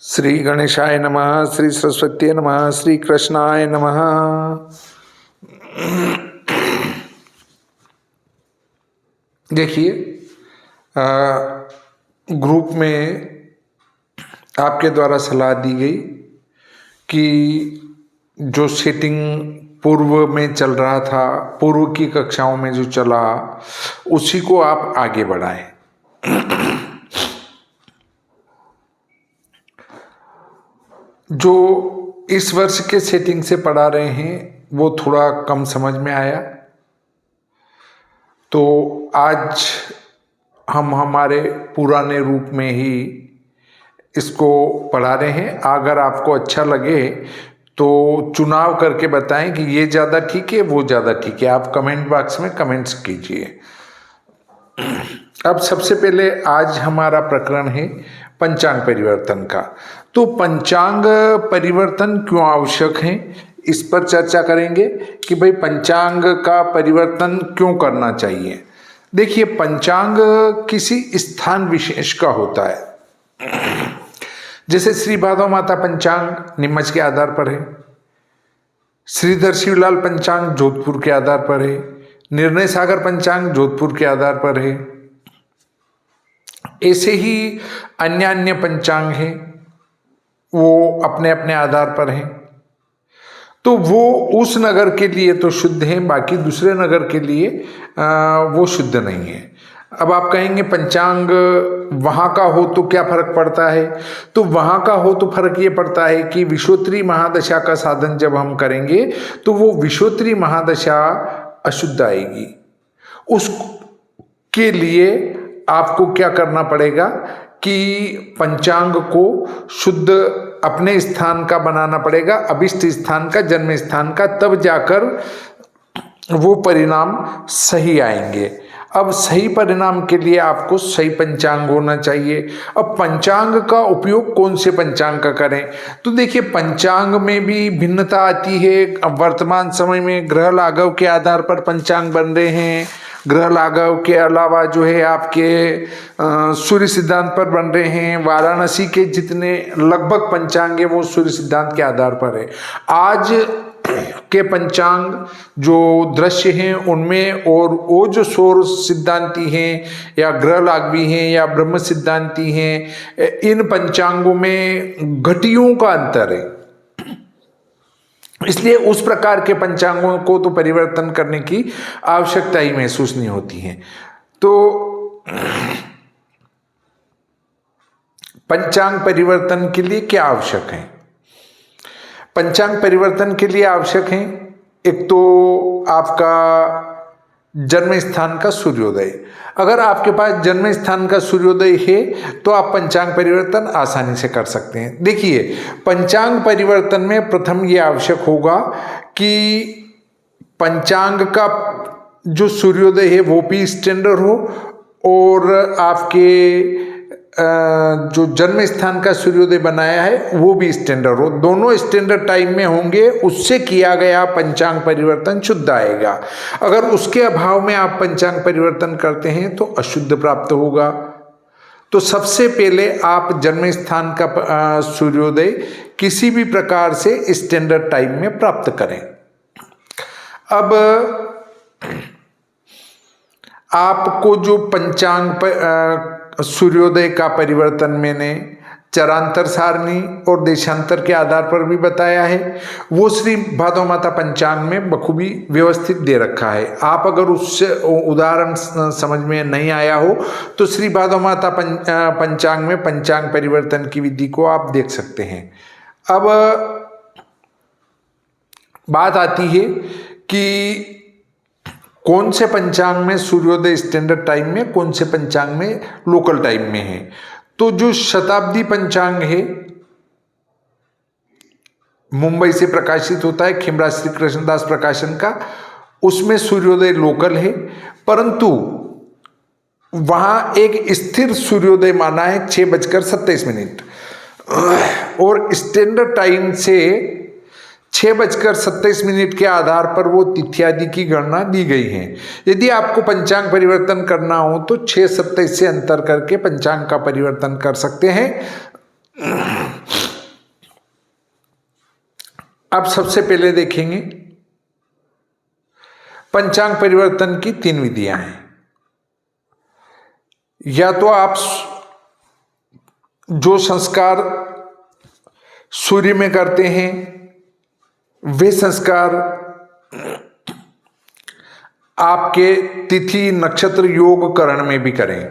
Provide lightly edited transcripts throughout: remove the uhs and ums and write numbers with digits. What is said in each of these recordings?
श्री गणेशाय नमः, श्री सरस्वती नमः, श्री कृष्णाय नमः। देखिए, ग्रुप में आपके द्वारा सलाह दी गई कि जो सेटिंग पूर्व में चल रहा था, पूर्व की कक्षाओं में जो चला, उसी को आप आगे बढ़ाएं। जो इस वर्ष के सेटिंग से पढ़ा रहे हैं वो थोड़ा कम समझ में आया, तो आज हम हमारे पुराने रूप में ही इसको पढ़ा रहे हैं। अगर आपको अच्छा लगे तो चुनाव करके बताएं कि ये ज़्यादा ठीक है, वो ज़्यादा ठीक है। आप कमेंट बॉक्स में कमेंट्स कीजिए। अब सबसे पहले आज हमारा प्रकरण है पंचांग परिवर्तन का। तो पंचांग परिवर्तन क्यों आवश्यक है, इस पर चर्चा करेंगे कि भाई पंचांग का परिवर्तन क्यों करना चाहिए। देखिए, पंचांग किसी स्थान विशेष का होता है। जैसे श्री भादव माता पंचांग नीमच के आधार पर है, श्रीधर शिवलाल पंचांग जोधपुर के आधार पर है, निर्णय सागर पंचांग जोधपुर के आधार पर है। ऐसे ही अन्य अन्य पंचांग हैं, वो अपने अपने आधार पर हैं। तो वो उस नगर के लिए तो शुद्ध हैं, बाकी दूसरे नगर के लिए वो शुद्ध नहीं है। अब आप कहेंगे पंचांग वहाँ का हो तो क्या फर्क पड़ता है। तो वहाँ का हो तो फर्क ये पड़ता है कि विषोत्तरी महादशा का साधन जब हम करेंगे तो वो विषोत्तरी महादशा अशुद्ध आएगी। उसके लिए आपको क्या करना पड़ेगा कि पंचांग को शुद्ध अपने स्थान का बनाना पड़ेगा, अभिष्ट स्थान का, जन्म स्थान का, तब जाकर वो परिणाम सही आएंगे। अब सही परिणाम के लिए आपको सही पंचांग होना चाहिए। अब पंचांग का उपयोग कौन से पंचांग का करें, तो देखिए पंचांग में भी भिन्नता आती है। अब वर्तमान समय में ग्रह लाघव के आधार पर पंचांग बन रहे हैं। ग्रह लाघव के अलावा जो है आपके सूर्य सिद्धांत पर बन रहे हैं। वाराणसी के जितने लगभग पंचांग है वो सूर्य सिद्धांत के आधार पर है। आज के पंचांग जो दृश्य हैं उनमें और वो जो सौर सिद्धांती हैं या ग्रह लाघवी हैं या ब्रह्म सिद्धांती हैं, इन पंचांगों में घटियों का अंतर है। इसलिए उस प्रकार के पंचांगों को तो परिवर्तन करने की आवश्यकता ही महसूस नहीं होती है। तो पंचांग परिवर्तन के लिए क्या आवश्यक है। पंचांग परिवर्तन के लिए आवश्यक है, एक तो आपका जन्म स्थान का सूर्योदय। अगर आपके पास जन्म स्थान का सूर्योदय है तो आप पंचांग परिवर्तन आसानी से कर सकते हैं। देखिए, पंचांग परिवर्तन में प्रथम ये आवश्यक होगा कि पंचांग का जो सूर्योदय है वो भी स्टैंडर्ड हो और आपके जो जन्म स्थान का सूर्योदय बनाया है वो भी स्टैंडर्ड हो। दोनों स्टैंडर्ड टाइम में होंगे, उससे किया गया पंचांग परिवर्तन शुद्ध आएगा। अगर उसके अभाव में आप पंचांग परिवर्तन करते हैं तो अशुद्ध प्राप्त होगा। तो सबसे पहले आप जन्म स्थान का सूर्योदय किसी भी प्रकार से स्टैंडर्ड टाइम में प्राप्त करें। अब आपको जो पंचांग सूर्योदय का परिवर्तन मैंने चरांतर सारणी और देशांतर के आधार पर भी बताया है, वो श्री भादव माता पंचांग में बखूबी व्यवस्थित दे रखा है। आप अगर उससे उदाहरण समझ में नहीं आया हो तो श्री भादव माता पंचांग में पंचांग परिवर्तन की विधि को आप देख सकते हैं। अब बात आती है कि कौन से पंचांग में सूर्योदय स्टैंडर्ड टाइम में, कौन से पंचांग में लोकल टाइम में है। तो जो शताब्दी पंचांग है मुंबई से प्रकाशित होता है, खिमराज श्री कृष्णदास प्रकाशन का, उसमें सूर्योदय लोकल है, परंतु वहां एक स्थिर सूर्योदय माना है 6:27 और स्टैंडर्ड टाइम से 6:27 के आधार पर वो तिथि आदि की गणना दी गई है। यदि आपको पंचांग परिवर्तन करना हो तो 6:27 से अंतर करके पंचांग का परिवर्तन कर सकते हैं। अब सबसे पहले देखेंगे पंचांग परिवर्तन की 3 विधियां हैं। या तो आप जो संस्कार सूर्य में करते हैं वे संस्कार आपके तिथि नक्षत्र योग करण में भी करें,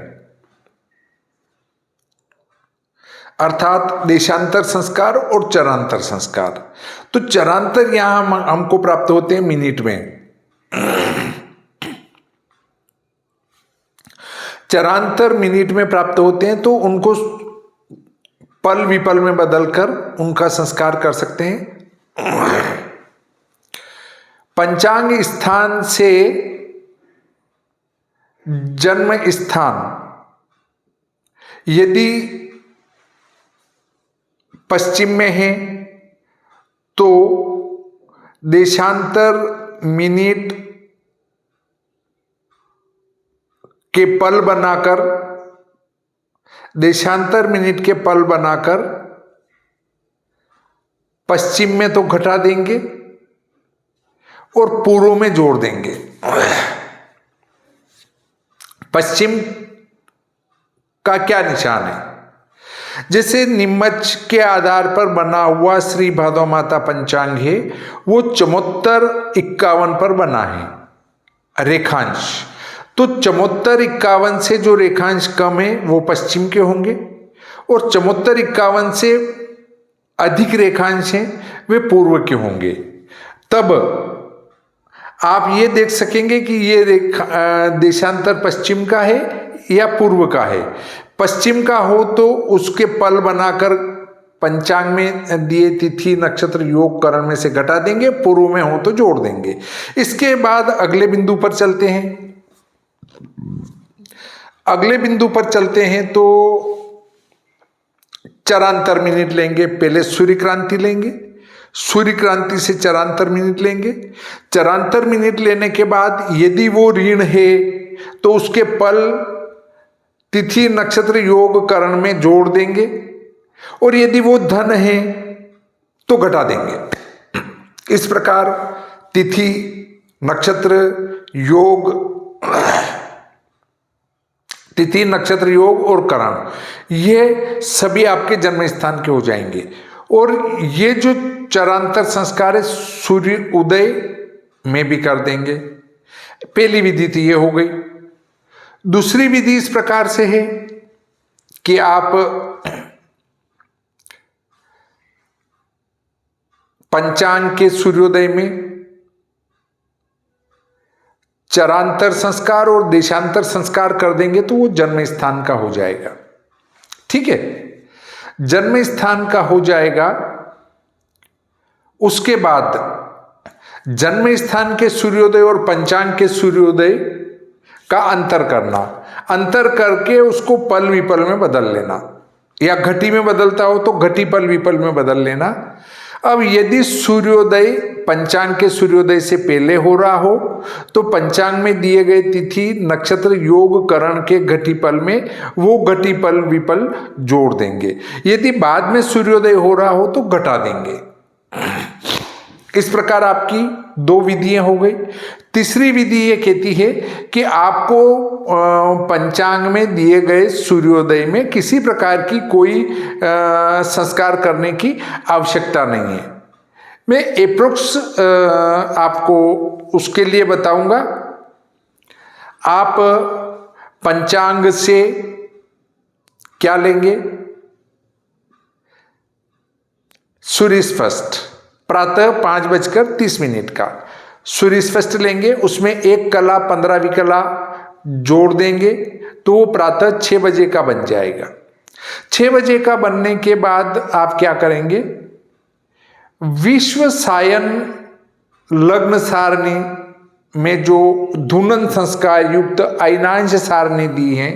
अर्थात देशांतर संस्कार और चरांतर संस्कार। तो चरांतर यहां हमको प्राप्त होते हैं मिनट में, चरांतर मिनट में प्राप्त होते हैं, तो उनको पल विपल में बदलकर उनका संस्कार कर सकते हैं। पंचांग स्थान से जन्म स्थान यदि पश्चिम में है तो देशांतर मिनट के पल बनाकर, देशांतर मिनट के पल बनाकर पश्चिम में तो घटा देंगे और पूर्व में जोड़ देंगे। पश्चिम का क्या निशान है? जैसे निम्मच के आधार पर बना हुआ श्री भादौ माता पंचांग है, वो 74-51 पर बना है रेखांश। तो 74-51 से जो रेखांश कम है वो पश्चिम के होंगे, और 74-51 से अधिक रेखांश हैं वे पूर्व के होंगे। तब आप ये देख सकेंगे कि ये देशांतर पश्चिम का है या पूर्व का है। पश्चिम का हो तो उसके पल बनाकर पंचांग में दिए तिथि नक्षत्र योग करण में से घटा देंगे, पूर्व में हो तो जोड़ देंगे। इसके बाद अगले बिंदु पर चलते हैं। अगले बिंदु पर चलते हैं तो चरांतर मिनट लेंगे। पहले सूर्य क्रांति लेंगे, सूर्य क्रांति से चरांतर मिनट लेंगे। चरांतर मिनट लेने के बाद यदि वो ऋण है तो उसके पल तिथि नक्षत्र योग करण में जोड़ देंगे, और यदि वो धन है तो घटा देंगे। इस प्रकार तिथि नक्षत्र योग, तिथि नक्षत्र योग और करण ये सभी आपके जन्म स्थान के हो जाएंगे। और ये जो चरांतर संस्कार है सूर्य उदय में भी कर देंगे। पहली विधि तो ये हो गई। दूसरी विधि इस प्रकार से है कि आप पंचांग के सूर्योदय में चरांतर संस्कार और देशांतर संस्कार कर देंगे तो वो जन्म स्थान का हो जाएगा। ठीक है, जन्म स्थान का हो जाएगा। उसके बाद जन्म स्थान के सूर्योदय और पंचांग के सूर्योदय का अंतर करना, अंतर करके उसको पल विपल में बदल लेना, या घटी में बदलता हो तो घटी पल विपल में बदल लेना। अब यदि सूर्योदय पंचांग के सूर्योदय से पहले हो रहा हो तो पंचांग में दिए गए तिथि नक्षत्र योग करण के घटी पल में वो घटी पल विपल जोड़ देंगे। यदि बाद में सूर्योदय हो रहा हो तो घटा देंगे। इस प्रकार आपकी 2 विधियां हो गई। तीसरी विधि ये कहती है कि आपको पंचांग में दिए गए सूर्योदय में किसी प्रकार की कोई संस्कार करने की आवश्यकता नहीं है। मैं एप्रोक्स आपको उसके लिए बताऊंगा। आप पंचांग से क्या लेंगे? सूर्य स्पष्ट प्रातः 5:30 का सूर्य स्पष्ट लेंगे, उसमें 1 कला 15वीं कला जोड़ देंगे तो वो प्रातः 6 बजे का बन जाएगा। 6 बजे का बनने के बाद आप क्या करेंगे? विश्व सायन लग्न सारणी में जो धुनन संस्कार युक्त अयनांश सारणी दी है,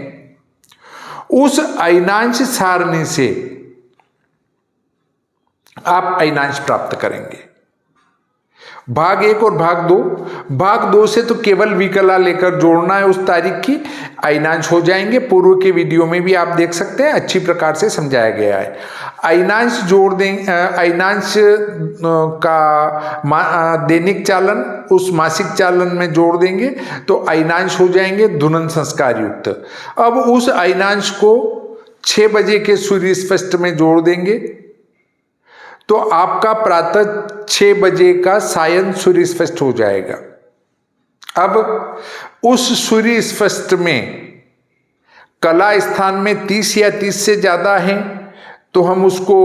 उस अयनांश सारणी से आप अयनांश प्राप्त करेंगे। भाग 1 और भाग 2। भाग 2 से तो केवल विकला लेकर जोड़ना है उस तारीख की, अयनांश हो जाएंगे। पूर्व के वीडियो में भी आप देख सकते हैं, अच्छी प्रकार से समझाया गया है। अयनांश जोड़ देंगे, अयनांश का दैनिक चालन उस मासिक चालन में जोड़ देंगे तो अयनांश हो जाएंगे धुनन संस्कार युक्त। अब उस अयनांश को 6 बजे के सूर्य स्पष्ट में जोड़ देंगे तो आपका प्रातः 6 बजे का सायं सूर्य स्पष्ट हो जाएगा। अब उस सूर्य स्पष्ट में कला स्थान में 30 या 30 से ज्यादा है तो हम उसको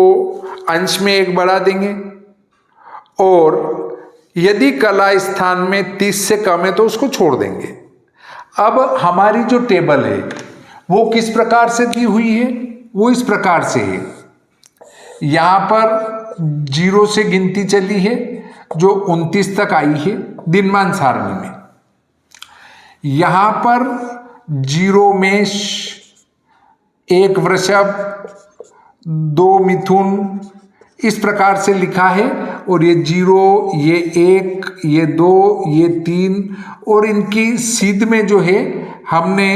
अंश में 1 बढ़ा देंगे, और यदि कला स्थान में 30 से कम है तो उसको छोड़ देंगे। अब हमारी जो टेबल है वो किस प्रकार से दी हुई है, वो इस प्रकार से है। यहां पर 0 से गिनती चली है जो 29 तक आई है दिनमान सारणी में। यहां पर 0 मेष, 1 वृषभ, 2 मिथुन इस प्रकार से लिखा है, और ये 0, ये 1, ये 2, ये 3, और इनकी सीध में जो है हमने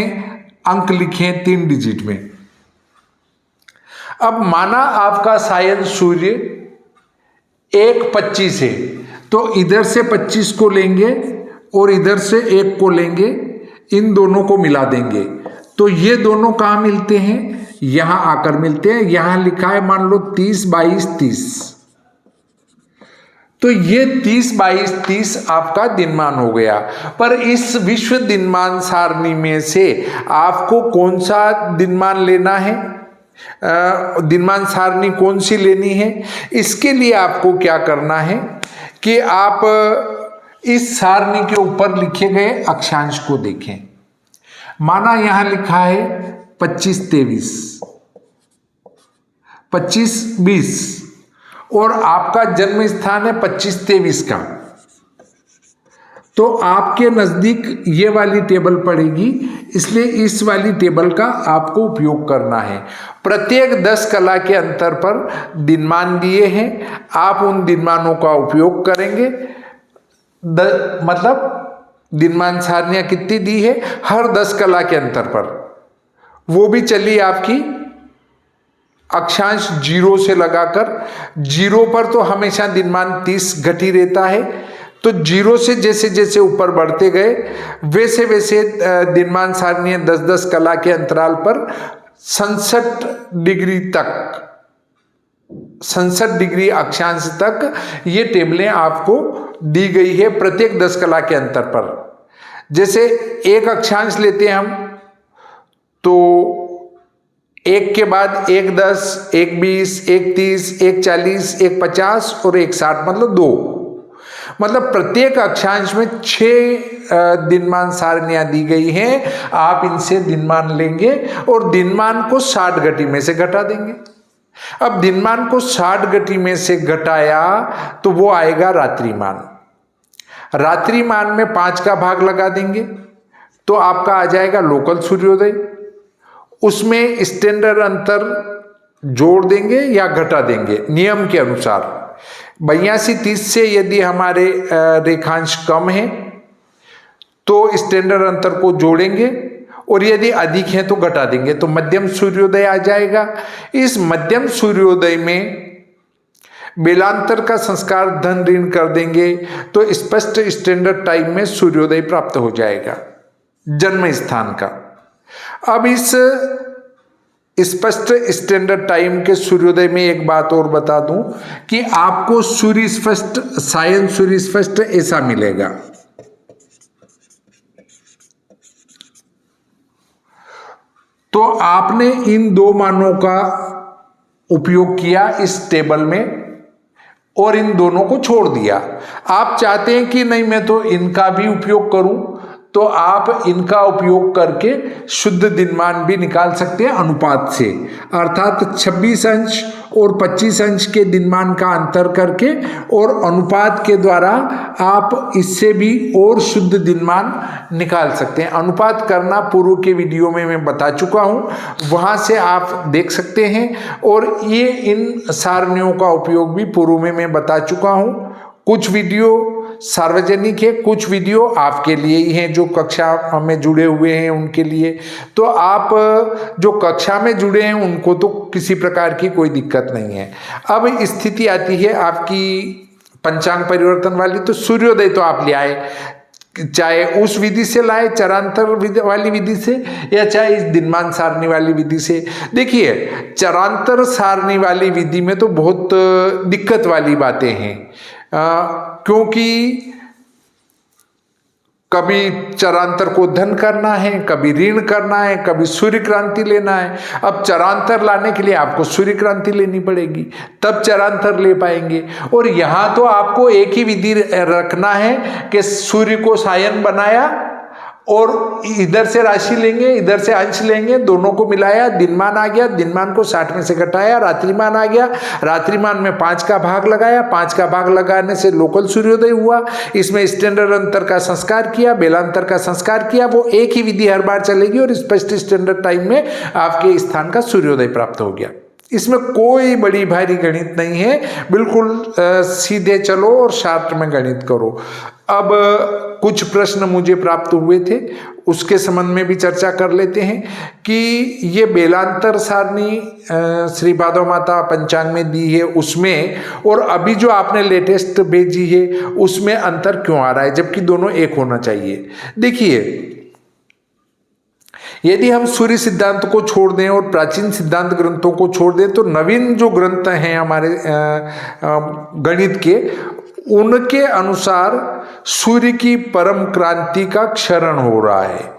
अंक लिखे 3 डिजिट में। अब माना आपका सायं सूर्य 1:25 है तो इधर से 25 को लेंगे और इधर से 1 को लेंगे, इन दोनों को मिला देंगे तो ये दोनों कहाँ मिलते हैं, यहां आकर मिलते हैं। यहां लिखा है मान लो 30, 22, 30, तो ये 30, 22, 30 आपका दिनमान हो गया। पर इस विश्व दिनमान सारणी में से आपको कौन सा दिनमान लेना है, दिनमान सारणी कौन सी लेनी है, इसके लिए आपको क्या करना है कि आप इस सारणी के ऊपर लिखे गए अक्षांश को देखें। माना यहां लिखा है 25, 23, 25, 20 और आपका जन्म स्थान है 25, 23 का, तो आपके नजदीक ये वाली टेबल पड़ेगी, इसलिए इस वाली टेबल का आपको उपयोग करना है। प्रत्येक 10 कला के अंतर पर दिनमान दिए हैं, आप उन दिनमानों का उपयोग करेंगे। मतलब दिनमान सारनियां कितनी दी है, हर 10 कला के अंतर पर, वो भी चली आपकी अक्षांश 0 से लगाकर। 0 पर तो हमेशा दिनमान 30 घटी रहता है, तो 0 से जैसे जैसे ऊपर बढ़ते गए वैसे वैसे दिनमान सारणी 10-10 कला के अंतराल पर 67 डिग्री तक, 67 डिग्री अक्षांश तक ये टेबलें आपको दी गई है प्रत्येक 10 कला के अंतर पर। जैसे एक अक्षांश लेते हैं हम तो 1 के बाद 1 10, 1 20, 1 30, 1 40, 1 50 और 1 60 मतलब 2, मतलब प्रत्येक अक्षांश में 6 दिनमान सारनियां दी गई हैं। आप इनसे दिनमान लेंगे और दिनमान को 60 घटी में से घटा देंगे। अब दिनमान को 60 घटी में से घटाया तो वो आएगा रात्रिमान। रात्रिमान में 5 का भाग लगा देंगे तो आपका आ जाएगा लोकल सूर्योदय। उसमें स्टैंडर्ड अंतर जोड़ देंगे या घटा देंगे नियम के अनुसार। 82-30 से यदि हमारे रेखांश कम है तो स्टैंडर्ड अंतर को जोड़ेंगे और यदि अधिक है तो घटा देंगे, तो मध्यम सूर्योदय आ जाएगा। इस मध्यम सूर्योदय में बेलांतर का संस्कार धन ऋण कर देंगे तो स्पष्ट स्टैंडर्ड टाइम में सूर्योदय प्राप्त हो जाएगा जन्म स्थान का। अब इस स्पष्ट स्टैंडर्ड टाइम के सूर्योदय में एक बात और बता दूं कि आपको सूर्य स्पष्ट, सायं सूर्य स्पष्ट ऐसा मिलेगा। तो आपने इन 2 मानों का उपयोग किया इस टेबल में और इन दोनों को छोड़ दिया। आप चाहते हैं कि नहीं मैं तो इनका भी उपयोग करूं, तो आप इनका उपयोग करके शुद्ध दिनमान भी निकाल सकते हैं अनुपात से, अर्थात 26 अंश और 25 अंश के दिनमान का अंतर करके और अनुपात के द्वारा आप इससे भी और शुद्ध दिनमान निकाल सकते हैं। अनुपात करना पूर्व के वीडियो में मैं बता चुका हूं, वहां से आप देख सकते हैं। और ये इन सारणियों का उपयोग भी पूर्व में मैं बता चुका हूं। कुछ वीडियो सार्वजनिक है, कुछ वीडियो आपके लिए ही हैं जो कक्षा में जुड़े हुए हैं उनके लिए। तो आप जो कक्षा में जुड़े हैं उनको तो किसी प्रकार की कोई दिक्कत नहीं है। अब स्थिति आती है आपकी पंचांग परिवर्तन वाली, तो सूर्योदय तो आप ले आए, चाहे उस विधि से लाए चरांतर वाली विधि से, या चाहे इस दिनमान सारणी वाली विधि से। देखिए, चरांतर सारणी वाली विधि में तो बहुत दिक्कत वाली बातें हैं, क्योंकि कभी चरांतर को धन करना है, कभी ऋण करना है, कभी सूर्य क्रांति लेना है। अब चरांतर लाने के लिए आपको सूर्य क्रांति लेनी पड़ेगी, तब चरांतर ले पाएंगे। और यहाँ तो आपको एक ही विधि रखना है कि सूर्य को सायन बनाया और इधर से राशि लेंगे, इधर से अंश लेंगे, दोनों को मिलाया, दिनमान आ गया, दिनमान को 60 में से घटाया, रात्रिमान आ गया, रात्रिमान में 5 का भाग लगाया, 5 का भाग लगाने से लोकल सूर्योदय हुआ। इसमें स्टैंडर्ड अंतर का संस्कार किया, बेलांतर का संस्कार किया। वो एक ही विधि हर बार चलेगी और स्पष्ट स्टैंडर्ड टाइम में आपके स्थान का सूर्योदय प्राप्त हो गया। इसमें कोई बड़ी भारी गणित नहीं है, बिल्कुल सीधे चलो और शार्ट में गणित करो। अब कुछ प्रश्न मुझे प्राप्त हुए थे, उसके संबंध में भी चर्चा कर लेते हैं कि ये बेलांतर सारणी श्री भादव माता पंचांग में दी है उसमें, और अभी जो आपने लेटेस्ट भेजी है उसमें अंतर क्यों आ रहा है, जबकि दोनों एक होना चाहिए। देखिए, यदि हम सूर्य सिद्धांत को छोड़ दें और प्राचीन सिद्धांत ग्रंथों को छोड़ दें, तो नवीन जो ग्रंथ हैं हमारे गणित के, उनके अनुसार सूर्य की परम क्रांति का क्षरण हो रहा है,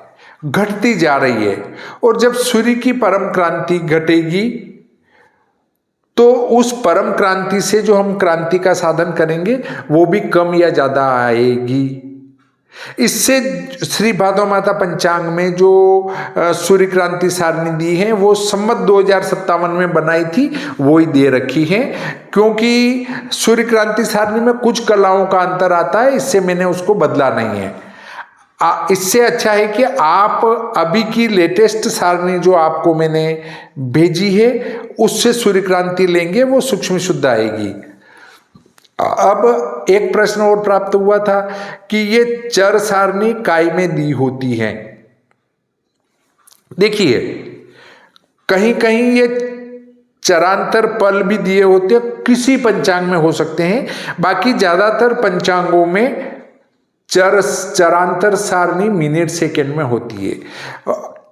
घटती जा रही है। और जब सूर्य की परम क्रांति घटेगी तो उस परम क्रांति से जो हम क्रांति का साधन करेंगे वो भी कम या ज्यादा आएगी। इससे श्री भादव माता पंचांग में जो सूर्य क्रांति सारणी दी है वो संवत 2057 में बनाई थी, वो ही दे रखी है। क्योंकि सूर्य क्रांति सारणी में कुछ कलाओं का अंतर आता है, इससे मैंने उसको बदला नहीं है। इससे अच्छा है कि आप अभी की लेटेस्ट सारणी जो आपको मैंने भेजी है उससे सूर्य क्रांति लेंगे, वो सूक्ष्म शुद्ध आएगी। अब एक प्रश्न और प्राप्त हुआ था कि ये चर सारणी काय में दी होती है। देखिए, कहीं कहीं ये चरांतर पल भी दिए होते हैं, किसी पंचांग में हो सकते हैं, बाकी ज्यादातर पंचांगों में चरांतर सारणी मिनट सेकेंड में होती है।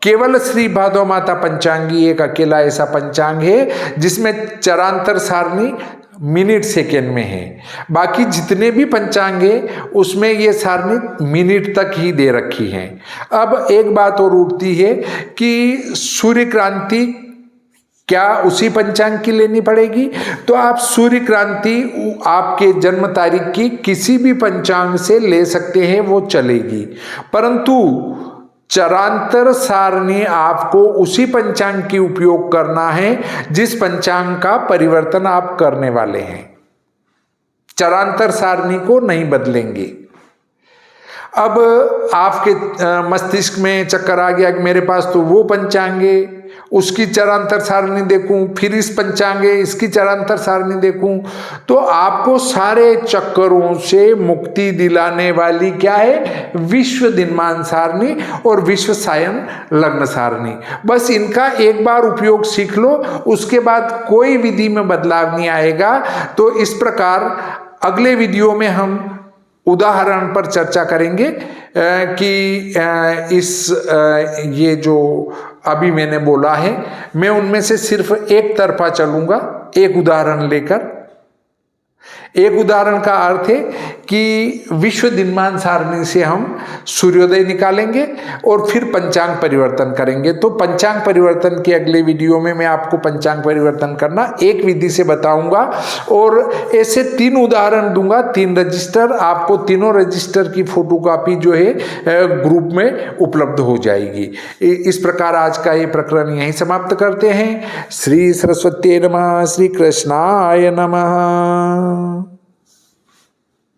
केवल श्री भादव माता पंचांगी एक अकेला ऐसा पंचांग है जिसमें चरांतर सारणी मिनट सेकेंड में है। बाकी जितने भी पंचांग है उसमें ये सारणी मिनट तक ही दे रखी है। अब एक बात और उठती है कि सूर्य क्रांति क्या उसी पंचांग की लेनी पड़ेगी? तो आप सूर्य क्रांति आपके जन्म तारीख की किसी भी पंचांग से ले सकते हैं, वो चलेगी। परंतु चरांतर सारणी आपको उसी पंचांग की उपयोग करना है जिस पंचांग का परिवर्तन आप करने वाले हैं। चरांतर सारणी को नहीं बदलेंगे। अब आपके मस्तिष्क में चक्कर आ गया कि मेरे पास तो वो पंचांग है, उसकी चरांतर सारणी देखूं, फिर इस पंचांग है इसकी चरांतर सारणी देखूं, तो आपको सारे चक्करों से मुक्ति दिलाने वाली क्या है? विश्व दिनमान सारणी और विश्व सायन लग्न सारणी। बस इनका एक बार उपयोग सीख लो, उसके बाद कोई विधि में बदलाव नहीं आएगा। तो इस प्रकार अगले वीडियो में हम उदाहरण पर चर्चा करेंगे कि ये जो अभी मैंने बोला है, मैं उनमें से सिर्फ एक तरफा चलूंगा, एक उदाहरण लेकर। एक उदाहरण का अर्थ है कि विश्व दिनमान सारणी से हम सूर्योदय निकालेंगे और फिर पंचांग परिवर्तन करेंगे। तो पंचांग परिवर्तन के अगले वीडियो में मैं आपको पंचांग परिवर्तन करना एक विधि से बताऊंगा और ऐसे 3 उदाहरण दूंगा, 3 रजिस्टर। आपको तीनों रजिस्टर की फोटोकॉपी जो है ग्रुप में उपलब्ध हो जाएगी। इस प्रकार आज का ये प्रकरण यहीं समाप्त करते हैं। श्री सरस्वती नमः, श्री कृष्णाय नमः।